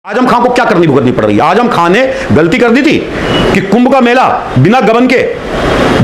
आजम खान को क्या करनी भुगतनी पड़ रही है? आजम खान ने गलती कर दी थी कि कुंभ का मेला बिना गबन के,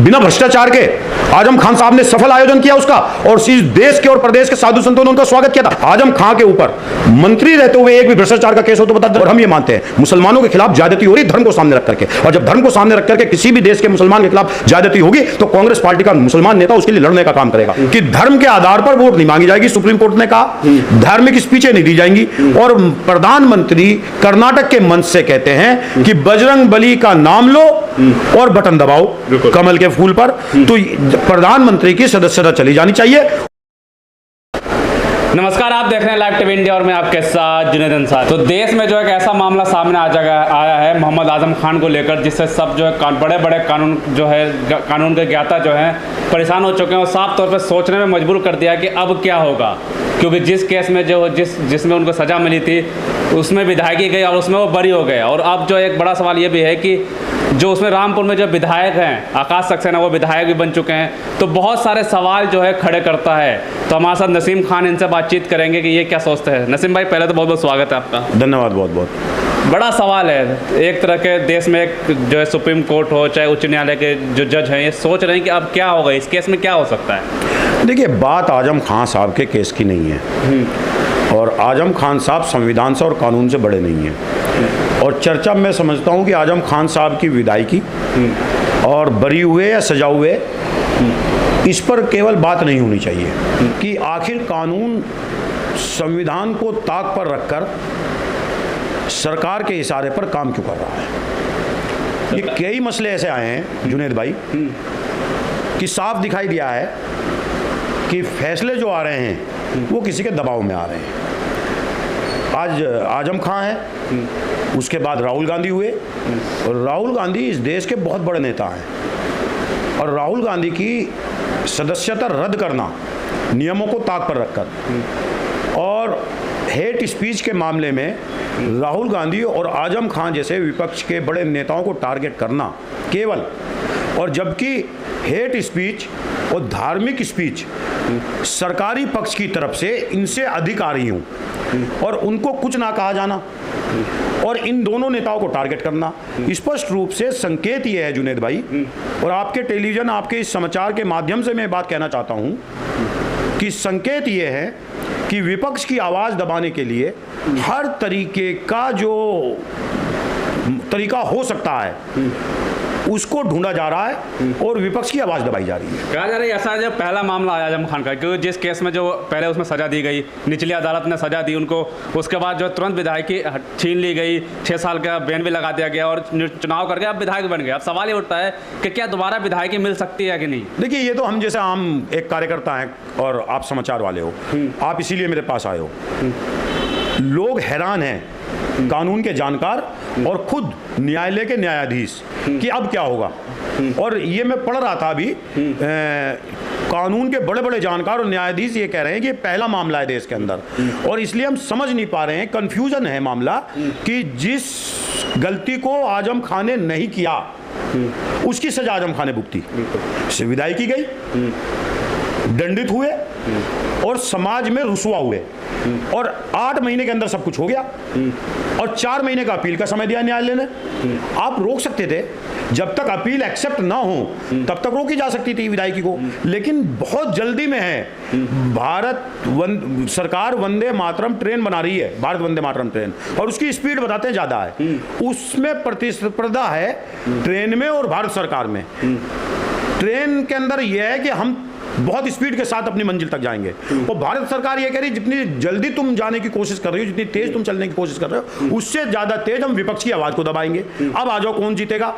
बिना भ्रष्टाचार के आजम खान साहब ने सफल आयोजन किया उसका, और इस देश के और प्रदेश के साधु संतों ने उनका स्वागत किया था। आजम खान के ऊपर मंत्री रहते हुए एक भी भ्रष्टाचार का केस हो तो बता दो। और हम ये मानते हैं मुसलमानों के खिलाफ ज्यादती हो रही धर्म को सामने रख करके, और जब धर्म को सामने रख करके किसी भी देश के मुसलमान के खिलाफ ज्यादती होगी तो कांग्रेस पार्टी का मुसलमान नेता उसके लिए लड़ने का काम करेगा कि धर्म के आधार पर वोट नहीं मांगी जाएगी। सुप्रीम कोर्ट ने कहा धार्मिक स्पीचें नहीं दी जाएंगी, और प्रधानमंत्री कर्नाटक के मंच से कहते हैं कि बजरंग बली का नाम लो और बटन दबाओ कमल के फूल पर। तो प्रधानमंत्री की सदस्यता चली जानी चाहिए। नमस्कार, आप देख रहे हैं लाइव टीवी इंडिया और मैं आपके साथ जुनैद अंसारी। तो देश में जो एक ऐसा मामला सामने आया है मोहम्मद आजम खान को लेकर, जिससे सब जो है बड़े बड़े कानून के ज्ञाता जो हैं परेशान हो चुके हैं और साफ तौर पर सोचने में मजबूर कर दिया कि अब क्या होगा। क्योंकि जिस केस में जिसमें उनको सज़ा मिली थी उसमें विधायकी गई और उसमें वो बरी हो गए। और अब जो एक बड़ा सवाल ये भी है कि जो उसमें रामपुर में जो विधायक हैं आकाश सक्सेना, वो विधायक भी बन चुके हैं, तो बहुत सारे सवाल जो है खड़े करता है। तो हमारे साथ नसीम खान इनसे बातचीत करेंगे कि ये क्या सोचते हैं। नसीम भाई, पहले तो बहुत बहुत स्वागत है आपका। धन्यवाद। बहुत बहुत बड़ा सवाल है, एक तरह के देश में एक जो है सुप्रीम कोर्ट हो चाहे उच्च न्यायालय के जो जज हैं ये सोच रहे हैं कि अब क्या होगा, इस केस में क्या हो सकता है। देखिए, बात आजम खान साहब के केस की नहीं है, और आजम खान साहब संविधान से और कानून से बड़े नहीं हैं। और चर्चा मैं समझता हूं कि आजम खान साहब की विदायगी और बरी हुए या सजा हुए, इस पर केवल बात नहीं होनी चाहिए कि आखिर कानून संविधान को ताक पर रखकर सरकार के इशारे पर काम क्यों कर रहा है। ये कई मसले ऐसे आए हैं जुनैद भाई कि साफ दिखाई दिया है कि फैसले जो आ रहे हैं वो किसी के दबाव में आ रहे हैं। आज आजम खान है, उसके बाद राहुल गांधी हुए, और राहुल गांधी इस देश के बहुत बड़े नेता हैं, और राहुल गांधी की सदस्यता रद्द करना नियमों को ताक पर रखकर, और हेट स्पीच के मामले में राहुल गांधी और आजम खान जैसे विपक्ष के बड़े नेताओं को टारगेट करना केवल, और जबकि हेट स्पीच और धार्मिक स्पीच सरकारी पक्ष की तरफ से इनसे अधिक आ रही हूं, और उनको कुछ ना कहा जाना और इन दोनों नेताओं को टारगेट करना, स्पष्ट रूप से संकेत ये है जुनैद भाई, और आपके टेलीविजन, आपके इस समाचार के माध्यम से मैं बात कहना चाहता हूं कि संकेत ये है कि विपक्ष की आवाज दबाने के लिए हर तरीके का जो तरीका हो सकता है उसको ढूंढा जा रहा है और विपक्ष की आवाज दबाई जा रही है। कहा जा रहा है ऐसा जब पहला मामला आया आजम खान का, क्योंकि जिस केस में जो पहले उसमें सजा दी गई, निचली अदालत ने सजा दी उनको, उसके बाद जो तुरंत विधायकी छीन ली गई, 6 साल का बैन भी लगा दिया गया और चुनाव करके अब विधायक बन गए। अब सवाल ये उठता है कि क्या दोबारा विधायकी मिल सकती है कि नहीं। देखिए, ये तो हम जैसे आम एक कार्यकर्ता हैं और आप समाचार वाले हो, आप इसीलिए मेरे पास आए हो। लोग हैरान हैं, कानून के जानकार और खुद न्यायालय के न्यायाधीश, कि अब क्या होगा। और ये मैं पढ़ रहा था अभी, कानून के बड़े बड़े जानकार और न्यायाधीश ये कह रहे हैं कि पहला मामला है देश के अंदर, और इसलिए हम समझ नहीं पा रहे हैं, कंफ्यूजन है मामला कि जिस गलती को आजम खान ने नहीं किया उसकी सजा आजम खान ने भुगती, विदाई की गई, दंडित हुए और समाज में रुसवा हुए, और 8 महीने के अंदर सब कुछ हो गया, और 4 महीने का अपील का समय दिया न्यायालय ने। आप रोक सकते थे, जब तक अपील एक्सेप्ट ना हो तब तक रोकी जा सकती थी विधायकी को, लेकिन बहुत जल्दी में है। सरकार वंदे मातरम ट्रेन बना रही है, भारत वंदे मातरम ट्रेन, और उसकी स्पीड बताते हैं ज्यादा है, उसमें प्रतिस्पर्धा है ट्रेन में और भारत सरकार में। ट्रेन के अंदर यह है कि हम बहुत स्पीड के साथ अपनी मंजिल तक जाएंगे, और भारत सरकार ये कह रही जितनी जल्दी तुम जाने की कोशिश कर रही हो, जितनी तेज तुम चलने की कोशिश कर रहे हो, उससे ज्यादा तेज हम विपक्ष की आवाज को दबाएंगे। अब आ जाओ कौन जीतेगा।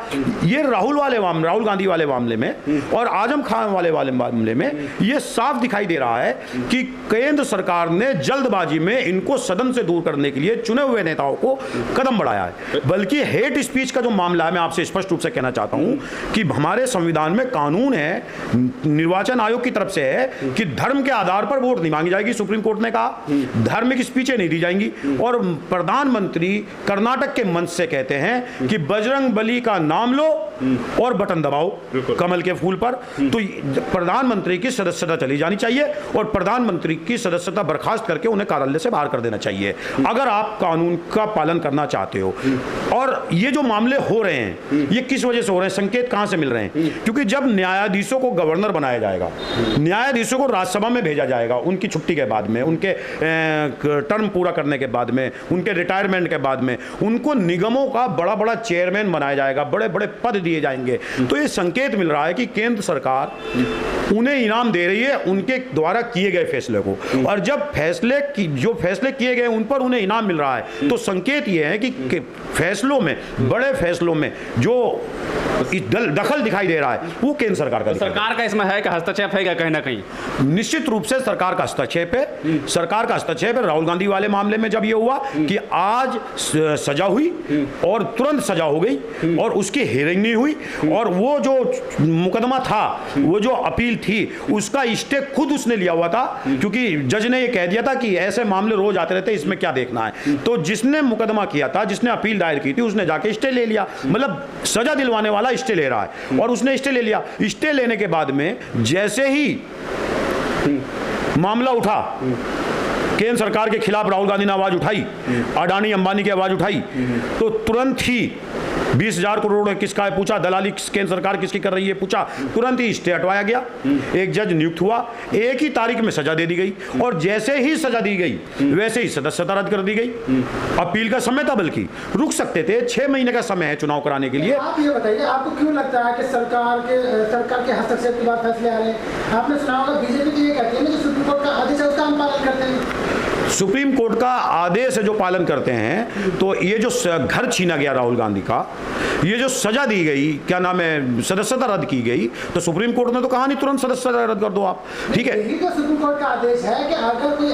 ये राहुल गांधी वाले मामले में और आजम खान वाले मामले में ये साफ दिखाई दे रहा है कि केंद्र सरकार ने जल्दबाजी में इनको सदन से दूर करने के लिए चुने हुए नेताओं को कदम बढ़ाया है। बल्कि हेट स्पीच का जो मामला है, मैं आपसे स्पष्ट रूप से कहना चाहता हूं कि हमारे संविधान में कानून है, निर्वाचन आयोग की तरफ से है कि धर्म के आधार पर वोट नहीं मांगी जाएगी, सुप्रीम कोर्ट ने कहा, धार्मिक स्पीचें नहीं दी जाएंगी। और प्रधानमंत्री कर्नाटक के मंच से कहते हैं कि बजरंग बली का नाम लो और बटन दबाओ कमल के फूल पर। तो प्रधानमंत्री की सदस्यता चली जानी चाहिए और प्रधानमंत्री की सदस्यता बर्खास्त करके उन्हें कार्यालय से बाहर कर देना चाहिए, अगर आप कानून का पालन करना चाहते हो। और ये जो मामले हो रहे हैं ये किस वजह से हो रहे हैं, संकेत कहां से मिल रहे हैं? क्योंकि जब न्यायाधीशों को गवर्नर बनाया जाएगा, न्यायाधीशों को राज्यसभा में भेजा जाएगा उनकी छुट्टी के बाद में, उनके टर्म पूरा करने के बाद में, उनके रिटायरमेंट के बाद में, उनको निगमों का बड़ा बड़ा चेयरमैन बनाया जाएगा, बड़े बड़े पद दिए जाएंगे। तो ये संकेत मिल रहा है कि केंद्र सरकार उन्हें इनाम दे रही है उनके द्वारा किए गए फैसले को। और जब जो फैसले किए गए उन पर उन्हें इनाम मिल रहा है, तो संकेत ये है कि फैसलों में, बड़े फैसलों में जो दखल दिखाई दे रहा है वो केंद्र सरकार का। सरकार का इसमें है कि हस्तक्षेप है क्या कहीं ना कहीं? निश्चित रूप से सरकार का हस्तक्षेप है, सरकार का हस्तक्षेप है। राहुल गांधी वाले मामले में जब ये हुआ कि आज सजा हुई और तुरंत सजा हो गई और उसकी हियरिंग नहीं हुई, और वो जो मुकदमा था, वो जो अपील थी, उसका स्टे खुद उसने लिया हुआ था, क्योंकि जज ने ये कह दिया था कि ऐसे मामले रोज आते रहते हैं, इसमें क्या देखना है। तो जिसने मुकदमा किया था, जिसने अपील दायर की थी, उसने जाके स्टे ले लिया, मतलब सजा दिलवाने वाला स्टे ले रहा है, और उसने स्टे ले लिया। स्टे लेने के बाद में जैसे ही मामला उठा, केंद्र सरकार के खिलाफ राहुल गांधी ने आवाज उठाई, अडानी अंबानी की आवाज उठाई, तो तुरंत ही 20,000 करोड़ किसका है पूछा, दलाली केंद्र सरकार किसकी कर रही है पूछा, तुरंत ही स्टे हटवाया गया, एक जज नियुक्त हुआ, एक ही तारीख में सजा दे दी गई, और जैसे ही सजा दी गई वैसे ही सदस्यता रद्द कर दी गई। अपील का समय था, बल्कि रुक सकते थे, 6 महीने का समय है चुनाव कराने के लिए। आप ये बताइए, आपको क्यों लगता है कि सरकार के हस्तक्षेप के बाद फैसले आ रहे हैं? आपने सुना होगा बीजेपी की ये कहती है ना, जो सुप्रीम कोर्ट का आदेश है उसका हम पालन करते हैं। सुप्रीम कोर्ट का आदेश है जो पालन करते हैं, तो ये जो घर छीना गया राहुल गांधी का, ये जो सजा दी गई, क्या नाम है, सदस्यता रद्द की गई, तो सुप्रीम कोर्ट ने तो कहा नहीं तुरंत सदस्यता रद्द कर दो आप, ठीक है। यही तो सुप्रीम कोर्ट का आदेश है कि अगर कोई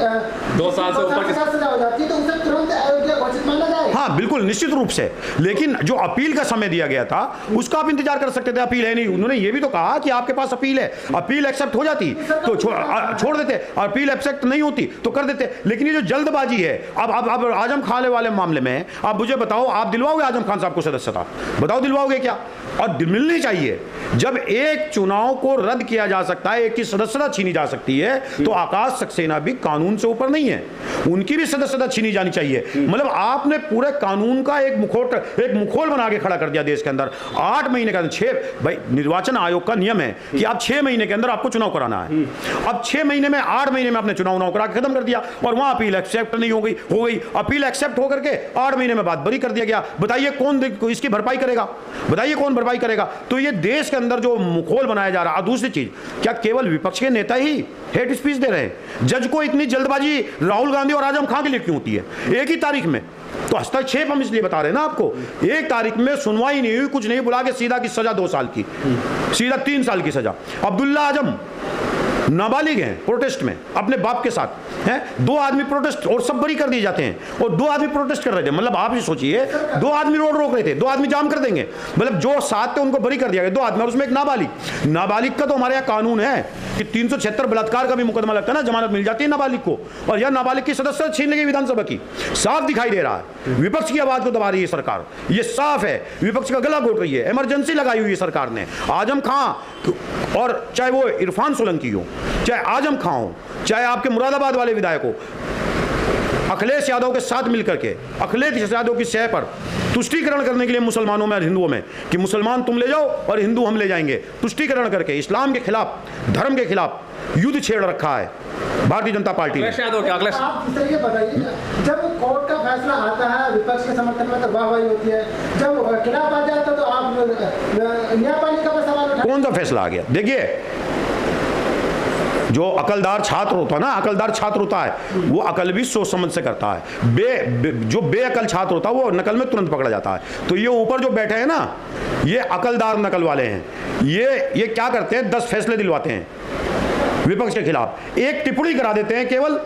2 साल से ऊपर की सजा हो जाती है तो उसे तुरंत अयोग्य घोषित माना जाए। हाँ बिल्कुल, निश्चित रूप से। लेकिन जो अपील का समय दिया गया था उसका आप इंतजार कर सकते थे, अपील है नहीं। उन्होंने ये भी तो कहा कि आपके पास अपील है, अपील एक्सेप्ट हो जाती तो छोड़ देते, अपील एक्सेप्ट नहीं होती तो कर देते। लेकिन ये जो जल्दबाजी है, अब आजम खान वाले मामले में आप मुझे बताओ, आप दिलवाओगे आजम खान साहब को सदस्यता? बताओ दिलवाओगे क्या? और मिलनी चाहिए। जब एक चुनाव को रद्द किया जा सकता है, एक की सदस्यता छीनी जा सकती है, तो आकाश सक्सेना भी कानून से ऊपर नहीं है, उनकी भी सदस्यता छीनी जानी चाहिए। मतलब आपने पूरे कानून का एक मुखोल बना के खड़ा कर दिया देश के अंदर। 8 महीने का, 6 भाई निर्वाचन आयोग का नियम है कि आप 6 महीने के अंदर आपको चुनाव कराना है। अब 6 महीने में, 8 महीने में आपने चुनाव करा के खत्म कर दिया, और वहां अपील एक्सेप्ट नहीं हो गई। अपील एक्सेप्ट होकर के 8 महीने में बात बरी कर दिया गया। बताइए कौन इसकी भरपाई करेगा? बताइए कौन भरपाई करेगा? तो ये देश के अंदर जो मुखोल बनाया जा रहा है। दूसरी चीज, क्या केवल विपक्ष के नेता ही हेट स्पीच दे रहे हैं? जज को इतनी जल्दबाजी राहुल गांधी और आजम खान के लिए क्यों होती है एक ही तारीख में? तो हस्तक्षेप हम इसलिए बता रहे हैं ना आपको, एक तारीख में सुनवाई नहीं हुई, कुछ नहीं, बुला के सीधा की सजा 2 साल की, सीधा 3 साल की सजा। अब्दुल्ला आजम नाबालिग हैं, प्रोटेस्ट में अपने बाप के साथ हैं, 2 आदमी प्रोटेस्ट, और सब बरी कर दिए जाते हैं, और 2 आदमी प्रोटेस्ट कर रहे थे। मतलब आप ही सोचिए, 2 आदमी रोड रोक रहे थे, 2 आदमी जाम कर देंगे, मतलब जो साथ थे उनको बरी कर दिया गया, 2 आदमी, और उसमें एक नाबालिग का तो हमारे यहाँ कानून है कि 376 बलात्कार का भी मुकदमा लगता है ना, जमानत मिल जाती है नाबालिग को, और यह नाबालिग की सदस्यता छीन लेगी विधानसभा की। साफ दिखाई दे रहा है, विपक्ष की आवाज को दबा रही है सरकार, ये साफ है, विपक्ष का गला घोट रही है। इमरजेंसी लगाई हुई है सरकार ने। आजम खान, और चाहे वो इरफान सोलंकी हो, चाहे आजम खान हो, चाहे आपके मुरादाबाद वाले विधायक हो, अखिलेश यादव के साथ मिलकर के अखिलेश यादव की सह पर तुष्टीकरण करने के लिए मुसलमानों में और हिंदुओं में कि मुसलमान तुम ले जाओ और हिंदू हम ले जाएंगे, तुष्टीकरण करके इस्लाम के खिलाफ, धर्म के खिलाफ युद्ध छेड़ रखा है भारतीय जनता पार्टी ने। आप ये बताइए, जब कोर्ट का फैसला आता है विपक्ष के समर्थन में तो वाहवाही होती है, जब खिलाफ आ जाता तो आप न्यायपालिका पर सवाल उठा। कौन सा फैसला आ गया? देखिए, जो अकलदार छात्र होता है ना, अकलदार छात्र होता है वो अकल भी सोच समझ से करता है। जो बेअकल छात्र होता है वो नकल में तुरंत पकड़ा जाता है। तो ये ऊपर जो बैठे हैं ना, ये अकलदार नकल वाले हैं। ये क्या करते हैं, 10 फैसले दिलवाते हैं विपक्ष के खिलाफ, एक टिप्पणी करा देते हैं केवल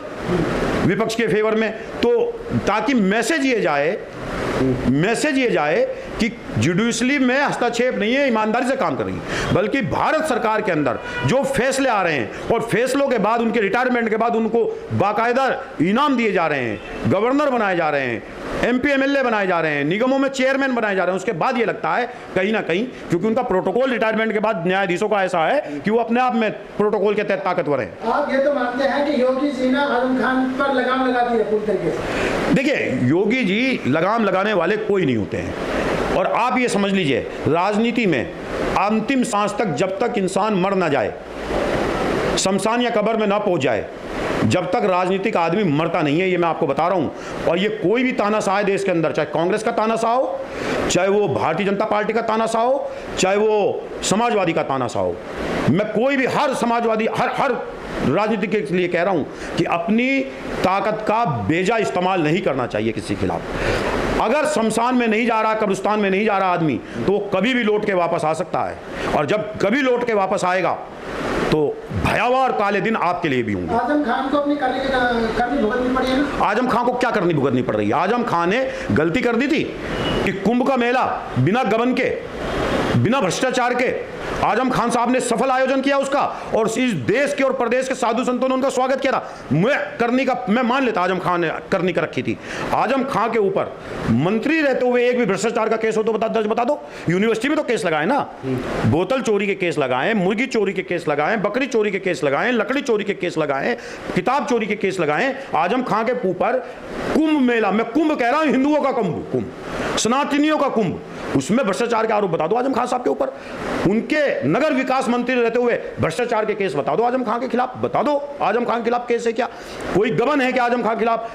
विपक्ष के फेवर में, तो ताकि मैसेज ये जाए कि जुडिशली में हस्तक्षेप नहीं है, ईमानदारी से काम कर रही है, बल्कि भारत सरकार के अंदर जो फैसले आ रहे हैं और फैसलों के बाद उनके रिटायरमेंट के बाद उनको बाकायदा इनाम दिए जा रहे हैं, गवर्नर बनाए जा रहे हैं, MP MLA बनाए जा रहे हैं, निगमों में चेयरमैन बनाए जा रहे हैं, उसके बाद ये लगता है कहीं ना कहीं, क्योंकि उनका प्रोटोकॉल रिटायरमेंट के बाद न्यायाधीशों का ऐसा है कि वो अपने आप में प्रोटोकॉल के तहत ताकतवर हैं। आप ये तो मानते हैं कि योगी जी ने आजम खान पर लगाम लगा दी है पूरी तरीके से? देखिए, योगी जी लगाम लगाने वाले कोई नहीं होते हैं, और आप ये समझ लीजिए, राजनीति में अंतिम सांस तक जब तक इंसान मर ना जाए, शमशान या कब्र में ना पहुंच जाए, जब तक राजनीतिक आदमी मरता नहीं है, ये मैं आपको बता रहा हूं। और ये कोई भी तानाशाह है देश के अंदर, चाहे कांग्रेस का तानाशाह हो, चाहे वो भारतीय जनता पार्टी का तानाशाह हो, चाहे वो समाजवादी का तानाशाह हो, मैं कोई भी हर समाजवादी हर राजनीति के लिए कह रहा हूं कि अपनी ताकत का बेजा इस्तेमाल नहीं करना चाहिए किसी के खिलाफ। अगर शमशान में नहीं जा रहा, कब्रिस्तान में नहीं जा रहा आदमी, तो वो कभी भी लौट के वापस आ सकता है, और जब कभी लौट के वापस आएगा तो भयावह और काले दिन आपके लिए भी होंगे। आजम खान को अपनी करनी भुगतनी पड़ी है ना? आजम खान को क्या करनी भुगतनी पड़ रही है? आजम खान ने गलती कर दी थी कि कुंभ का मेला बिना गबन के, बिना भ्रष्टाचार के आजम खान साहब ने सफल आयोजन किया उसका, और इस देश के और प्रदेश के साधु संतों ने उनका स्वागत किया था। मैं मान लेता आजम खान ने करनी कर रखी थी। आजम खान के ऊपर मंत्री रहते हुए एक भी भ्रष्टाचार का केस हो तो बता दो। यूनिवर्सिटी में तो केस लगाए ना, बोतल चोरी के केस लगाए, मुर्गी चोरी के केस लगाए, बकरी चोरी के केस लगाए, लकड़ी चोरी के केस लगाए, किताब चोरी के केस लगाए। आजम खान के ऊपर कुंभ मेला, मैं कुंभ कह रहा हूं, हिंदुओं का कुंभ, सनातनियों का कुंभ, उसमें भ्रष्टाचार के आरोप बता दो आजम खान साहब के ऊपर। उनके नगर विकास मंत्री रहते हुए भ्रष्टाचार के केस बता दो आजम खान के खिलाफ, बता दो आजम खान के खिलाफ केस है क्या? कोई गबन है कि आजम खान के खिलाफ?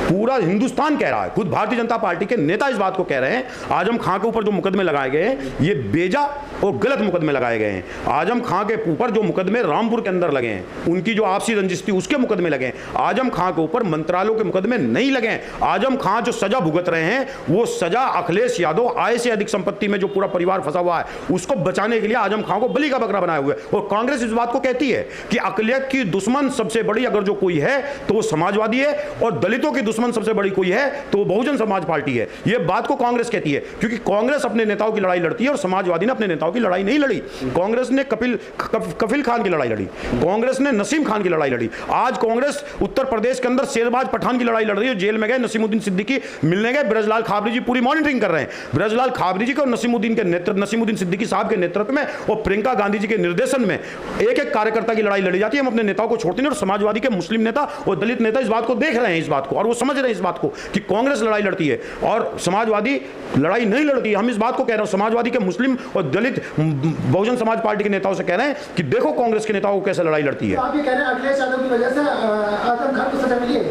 पूरा हिंदुस्तान कह रहा है, खुद भारतीय जनता पार्टी के नेता इस बात को कह रहे हैं, आजम खान के ऊपर जो मुकदमे लगाए गए हैं ये बेजा और गलत मुकदमे लगाए गए हैं। आजम खान के ऊपर जो मुकदमे रामपुर के अंदर लगे हैं, उनकी जो आपसी रंजिश थी उसके मुकदमे लगे हैं। आजम खान के ऊपर मंत्रालयों के मुकदमे नहीं लगे हैं। आजम खान जो सजा भुगत रहे हैं वो सजा अखिलेश यादव आय से अधिक संपत्ति में जो पूरा परिवार फंसा हुआ है उसको बचाने के लिए आजम खान को बलि का बकरा बनाए हुए। और कांग्रेस इस बात को कहती है कि अकलियत की दुश्मन सबसे बड़ी अगर जो कोई है तो वो समाजवादी है, और दलितों की दुश्मन सबसे बड़ी कोई है तो वो बहुजन समाज पार्टी है। ये बात को कांग्रेस कहती है, क्योंकि कांग्रेस अपने नेताओं की लड़ाई लड़ती है और समाजवादी ने अपने नेताओं की लड़ाई नहीं लड़ी। कांग्रेस ने कफिल खान की लड़ाई लड़ी, कांग्रेस ने नसीम खान की लड़ाई लड़ी। आज कांग्रेस उत्तर प्रदेश के अंदर शेरबाज पठान की लड़ाई लड़ रही है। जेल में गए नसीमुद्दीन सिद्दीकी मिलने गए, ब्रजलाल खाबरी जी पूरी मॉनिटरिंग कर रहे हैं। ब्रजलाल खाबरी जी को नसीमुद्दीन सिद्दीकी साहब के नेतृत्व में और प्रियंका गांधी जी के निर्देशन में एक एक कार्यकर्ता की लड़ाई लड़ी जाती है। हम अपने नेताओं को छोड़ते नहीं, और समाजवादी के मुस्लिम नेता और दलित नेता इस बात को देख रहे हैं, इस बात को, और वो समझ रहे हैं इस बात को कि कांग्रेस लड़ाई लड़ती है और समाजवादी लड़ाई नहीं लड़ती है। हम इस बात को कह रहे हैं, समाजवादी के मुस्लिम और दलित बहुजन समाज पार्टी के नेताओं से कह रहे हैं कि देखो कांग्रेस के नेताओं को कैसे लड़ाई लड़ती है। आप ये कह रहे हैं अखिलेश यादव की वजह से आजम खान को सजा मिली है?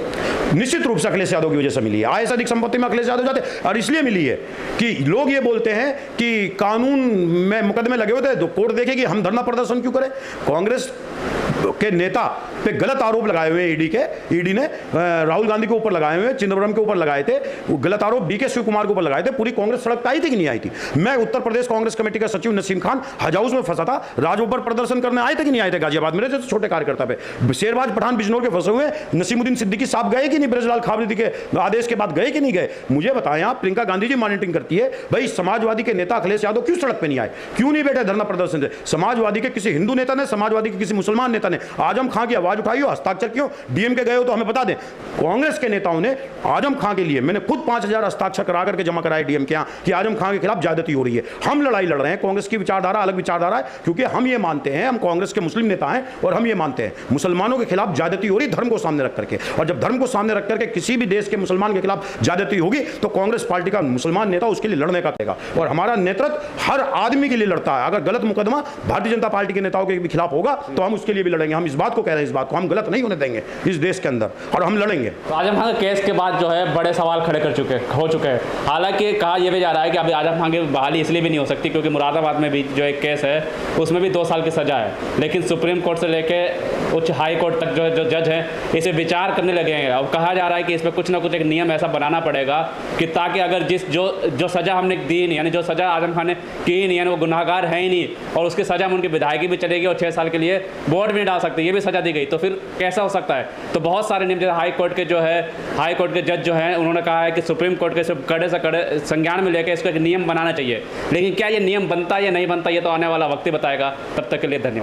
निश्चित रूप से अखिलेश यादव की वजह से मिली है। आय से अधिक संपत्ति में अखिलेश यादव जाते, और इसलिए मिली है कि लोग ये बोलते हैं कि कानून में मुकदमे लगे हुए थे तो कोर्ट देखेगी, हम धरना प्रदर्शन क्यों करें। कांग्रेस के नेता पे गलत आरोप लगाए हुए ईडी ने राहुल गांधी के ऊपर लगाए हुए, चिदंबरम के ऊपर लगाए थे, वो गलत आरोप DK शिव कुमार के ऊपर लगाए थे। पूरी कांग्रेस सड़क पे आई थी कि नहीं आई थी? मैं उत्तर प्रदेश कांग्रेस कमेटी का सचिव नसीम खान हज हाउस में फंसा था, राजभवन पर प्रदर्शन करने आए थे कि नहीं आए थे? गाजियाबाद में जैसे छोटे कार्यकर्ता पे शेरबाज पठान बिजनौर के फंसे हुए नसीमुद्दीन सिद्दीकी साहब गए कि नहीं? ब्रजलाल खाबरी के आदेश के बाद गए कि नहीं गए? मुझे बताएं आप। प्रियंका गांधी जी मॉनिटरिंग करती है, भाई समाजवादी के नेता अखिलेश यादव क्यों सड़क पे नहीं आए, क्यों नहीं बैठे धरना प्रदर्शन से? समाजवादी के किसी हिंदू नेता ने, समाजवादी के किसी मुसलमान नेता ने आजम खान की आवाज उठाई हो, हस्ताक्षर क्यों? डीएम के गए हो तो हमें बता दें। कांग्रेस के नेताओं ने आजम खान के लिए, मैंने खुद 5000 हस्ताक्षर करा करके जमा कराए डीएम के यहाँ कि आजम खान के खिलाफ ज्यादती हो रही है। हम लड़ाई लड़ रहे हैं, कांग्रेस की विचारधारा अलग विचारधारा है, क्योंकि हम ये मानते हैं, हम कांग्रेस के मुस्लिम नेता हैं और हम ये मानते हैं मुसलमानों के खिलाफ ज्यादती हो रही धर्म को सामने रख करके, और जब धर्म को सामने रख करके किसी भी देश के मुसलमान के खिलाफ ज्यादती होगी तो कांग्रेस पार्टी का मुसलमान नेता उसके लिए लड़ने का कहेगा, और हमारा नेतृत्व हर आदमी के लिए लड़ता है। अगर गलत मुकदमा भारतीय जनता पार्टी के नेताओं के भी खिलाफ होगा तो हम उसके लिए भी लड़ेंगे। हम इस बात को कह रहे हैं, इस बात को हम गलत नहीं होने देंगे इस देश के अंदर, और हम लड़ेंगे। तो आजम खान के केस के बाद जो है बड़े सवाल खड़े हो चुके हैं। हालांकि कहा यह भी जा रहा है कि अभी आजम खान की बहाली इसलिए भी नहीं हो सकती क्योंकि मुरादाबाद में भी जो एक केस है उसमें भी 2 साल की सजा है, लेकिन सुप्रीम कोर्ट से लेके उच्च हाई कोर्ट तक जो जज हैं इसे विचार करने लगे हैं। अब कहा जा रहा है कि इसमें कुछ ना कुछ एक नियम ऐसा बनाना पड़ेगा कि ताकि अगर जो सजा हमने दी नहीं, यानी जो सजा आजम खान ने की नहीं, यानी वो गुनाहगार है ही नहीं, और उसकी सजा में उनकी विधायकी भी चलेगी और 6 साल के लिए बोर्ड में डाल सकते हैं, ये भी सज़ा दी गई, तो फिर कैसा हो सकता है? तो बहुत सारे नियम, जैसे हाई कोर्ट के जो है, हाई कोर्ट के जज जो हैं उन्होंने कहा है कि सुप्रीम कोर्ट के सिर्फ कड़े से कड़े संज्ञान में लेकर इसको एक नियम बनाना चाहिए, लेकिन क्या ये नियम बनता है या नहीं बनता, ये तो आने वाला वक्त ही बताएगा। तब तक के लिए धन्यवाद।